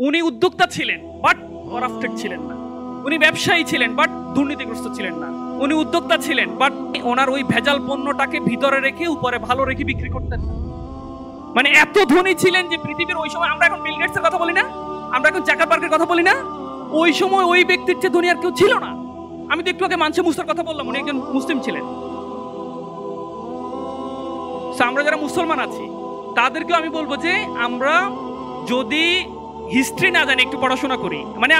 উনি উদ্যোক্তা ছিলেন বাট করাপ্টেড ছিলেন না। উনি ব্যবসায়ী ছিলেন বাট দুর্নীতিগ্রস্ত ছিলেন না। উনি উদ্যোক্তা ছিলেন বাট ওনার ওই ভেজাল পণ্যটাকে ভিতরে রেখে উপরে ভালো রেখে বিক্রি করতেন না। মানে এত ধনী ছিলেন যে পৃথিবীর ওই সময়, আমরা এখন বিল গেটসের কথা বলি না, আমরা এখন জাকারবার্গের কথা বলি না, ওই সময় ওই ব্যক্তির চেয়ে ধনী আর কেউ ছিল না। আমি তো একটু আগে মানসে মুসার কথা বললাম, উনি একজন মুসলিম ছিলেন। আমরা যারা মুসলমান আছি তাদেরকেও আমি বলবো যে আমরা যদি হিস্ট্রি না জানি, একটু পড়াশোনা করি, মানে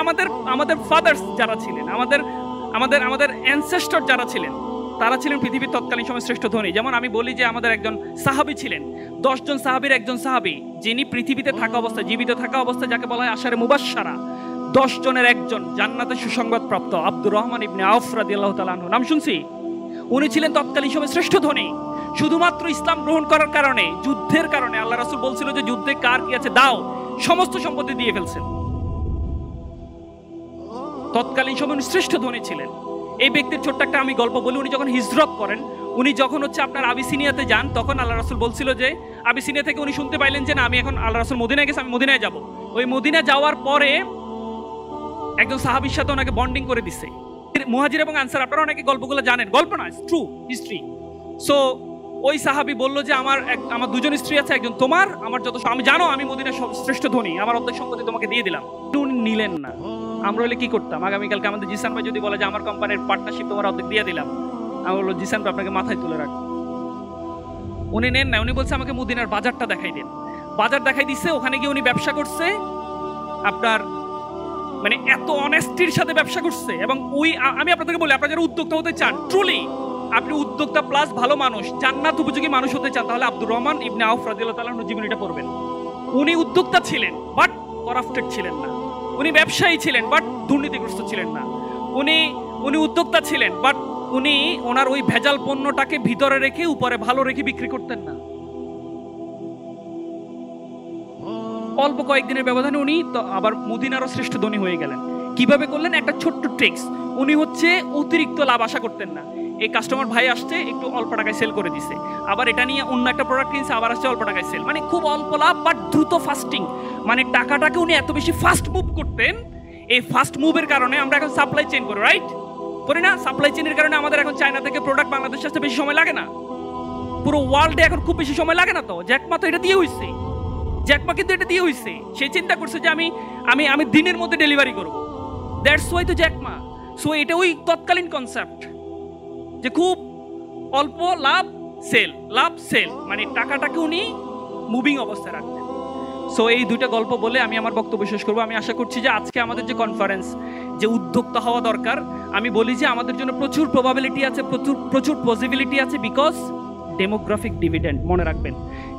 আমাদের ফাদার্স যারা ছিলেন, আমাদের অ্যানসেস্টর যারা ছিলেন, তারা ছিলেন পৃথিবীর তৎকালীন সময় শ্রেষ্ঠ ধনী। যেমন আমি বলি যে আমাদের একজন সাহাবী ছিলেন, 10 জন সাহাবীর একজন সাহাবী, যিনি পৃথিবীতে থাকা অবস্থায়, জীবিত থাকা অবস্থায় যাকে বলা হয় আশারে মুবাশশারা, 10 জনের একজন, জান্নাতের সুসংবাদ প্রাপ্ত আব্দুর রহমান ইবনে আউফ রাদিয়াল্লাহু তাআলা আনহু, নাম শুনছি? উনি ছিলেন তৎকালীন সময় শ্রেষ্ঠ ধনী। শুধুমাত্র ইসলাম গ্রহণ করার কারণে, যুদ্ধের কারণে, আল্লাহ রাসূল বলছিল যে যুদ্ধে কার কি আছে দাও, সমস্ত সম্পত্তি দিয়ে ফেলছেন। তৎকালীন সময় উনি শ্রেষ্ঠ ধনী ছিলেন। এই ব্যক্তির ছোট্ট একটা আমি গল্প বলি। উনি যখন হিজরত করেন, উনি যখন আপনার আবিসিনিয়াতে যান, তখন আল্লাহ রাসূল বলছিল যে, আবিসিনিয়া থেকে উনি শুনতে পাইলেন যে না, আমি এখন আল্লাহ রাসূল মদিনায় গেছে, আমি মদিনায় যাব। ওই মদিনা যাওয়ার পরে একজন সাহাবীর সাথে ওনাকে বন্ডিং করে দিছে। মুহাজির এবং আনসার, আপনারা অনেকে গল্পগুলো জানেন, গল্প না, ট্রু হিস্ট্রি। সো ওই সাহাবী বলল যে আমার 2জন স্ত্রী আছে, একজন তোমার, আমার যত, আমি জানো আমি মদিনার শ্রেষ্ঠ ধনী, আমার অর্ধেক সম্পত্তি তোমাকে দিয়ে দিলাম। উনি নিলেন না। আমরা হলে কি করতাম? আগামীকালকে আমাদের জিসান ভাই যদি বলে যে আমার কোম্পানির পার্টনারশিপ তোমার অর্ধেক দিয়ে দিলাম, আমি বললো জিসান ভাই আপনাকে মাথায় তুলে রাখ। উনি নেন না, উনি বলছে আমাকে মদিনার বাজারটা দেখাই দিন। বাজার দেখাই দিচ্ছে, ওখানে গিয়ে উনি ব্যবসা করছে, আপনার মানে এত অনেস্টির সাথে ব্যবসা করছে। এবং আমি আপনাদেরকে বলি, আপনারা যারা উদ্যোক্তা হতে চান, ট্রুলি আপনি উদ্যোক্তা প্লাস ভালো মানুষ, জান্নাত উপযোগী মানুষ হতে চান, তাহলে আব্দুর রহমান ইবনে আউফ রাদিয়াল্লাহু তাআলা আনহু জীবনীটা পড়বেন। উনি উদ্যোক্তা ছিলেন বাট করাপ্টেড ছিলেন না। উনি ব্যবসায়ী ছিলেন বাট দুর্নীতিগ্রস্ত ছিলেন না। উনি উদ্যোক্তা ছিলেন বাট উনি ওনার ওই ভেজাল পণ্যটাকে ভিতরে রেখে উপরে ভালো রেখে বিক্রি করতেন না। অল্প কয়েকদিনের ব্যবধানে উনি আবার মদিনারও শ্রেষ্ঠ ধনী হয়ে গেলেন। কিভাবে করলেন? একটা ছোট্ট ট্রিক্স। উনি অতিরিক্ত লাভ আশা করতেন না। এই কাস্টমার ভাই আসছে, একটু অল্প টাকায় সেল করে দিছে, আবার এটা নিয়ে অন্য একটা প্রোডাক্ট কিনছে, আবার আসছে অল্প টাকায় সেল, মানে খুব অল্প লাভ বাট দ্রুত ফাস্টিং। মানে টাকাটাকে উনি এত বেশি ফাস্ট মুভ করতেন। এই ফাস্ট মুভের কারণে আমরা এখন সাপ্লাই চেইন করি, রাইট? করি না? সাপ্লাই চেইনের কারণে আমাদের এখন চায়না থেকে প্রোডাক্ট বাংলাদেশে আসতে বেশি সময় লাগে না। পুরো ওয়ার্ল্ডে এখন খুব বেশি সময় লাগে না। তো জ্যাকমা তো এটা দিয়ে হইছে, জ্যাকমা কিন্তু এটা দিয়ে হইছে। সে চিন্তা করছে যে আমি দিনের মধ্যে ডেলিভারি করব, দ্যাটস ওয়াই তো জ্যাকমা। সো এটা ওই তৎকালীন কনসেপ্ট যে খুব অল্প লাভ সেল, লাভ সেল, মানে টাকাটাকে উনি মুভিং অবস্থায় রাখতেন। সো এই দুইটা গল্প বলে আমি আমার বক্তব্য শেষ করবো। আমি আশা করছি যে আজকে আমাদের যে কনফারেন্স, যে উদ্যোক্তা হওয়া দরকার, আমি বলি যে আমাদের জন্য প্রচুর প্রবাবিলিটি আছে, প্রচুর পসিবিলিটি আছে, বিকজ ডেমোগ্রাফিক ডিভিডেন্ড। মনে রাখবেন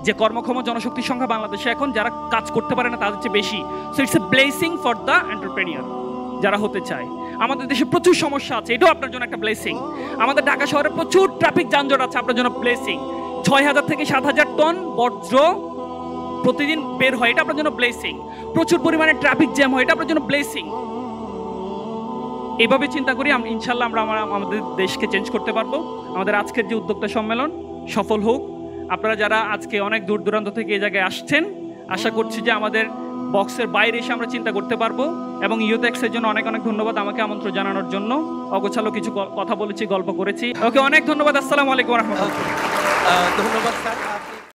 যে কর্মক্ষম জনশক্তির সংখ্যা বাংলাদেশে এখন যারা কাজ করতে পারে না তাদের চেয়ে বেশি। So it's a blessing for the entrepreneur যারা হতে চায়। আমাদের দেশে প্রচুর সমস্যা আছে, এটাও আপনার জন্য একটা ব্লেসিং। আমাদের ঢাকা শহরে প্রচুর ট্রাফিক যানজট আছে, আপনার জন্য ব্লেসিং। 6000 থেকে 7000 টন বর্জ্য প্রতিদিন বের হয়, এটা আপনার জন্য ব্লেসিং। প্রচুর পরিমাণে ট্রাফিক জ্যাম হয়, এটা আপনার জন্য ব্লেসিং। এইভাবে চিন্তা করি ইনশাল্লাহ আমরা আমাদের দেশকে চেঞ্জ করতে পারবো। আমাদের আজকের যে উদ্যোক্তা সম্মেলন সফল হোক। আপনারা যারা আজকে অনেক দূর দূরান্ত থেকে এই জায়গায় আসছেন, আশা করছি যে আমাদের বক্সের বাইরে এসে আমরা চিন্তা করতে পারবো। এবং ইউথেক্সের জন্য অনেক অনেক ধন্যবাদ আমাকে আমন্ত্রণ জানানোর জন্য। অগোছালো কিছু কথা বলেছি, গল্প করেছি। ওকে, অনেক ধন্যবাদ। আসসালামু আলাইকুম ওয়া রাহমাতুল্লাহ। ধন্যবাদ স্যার।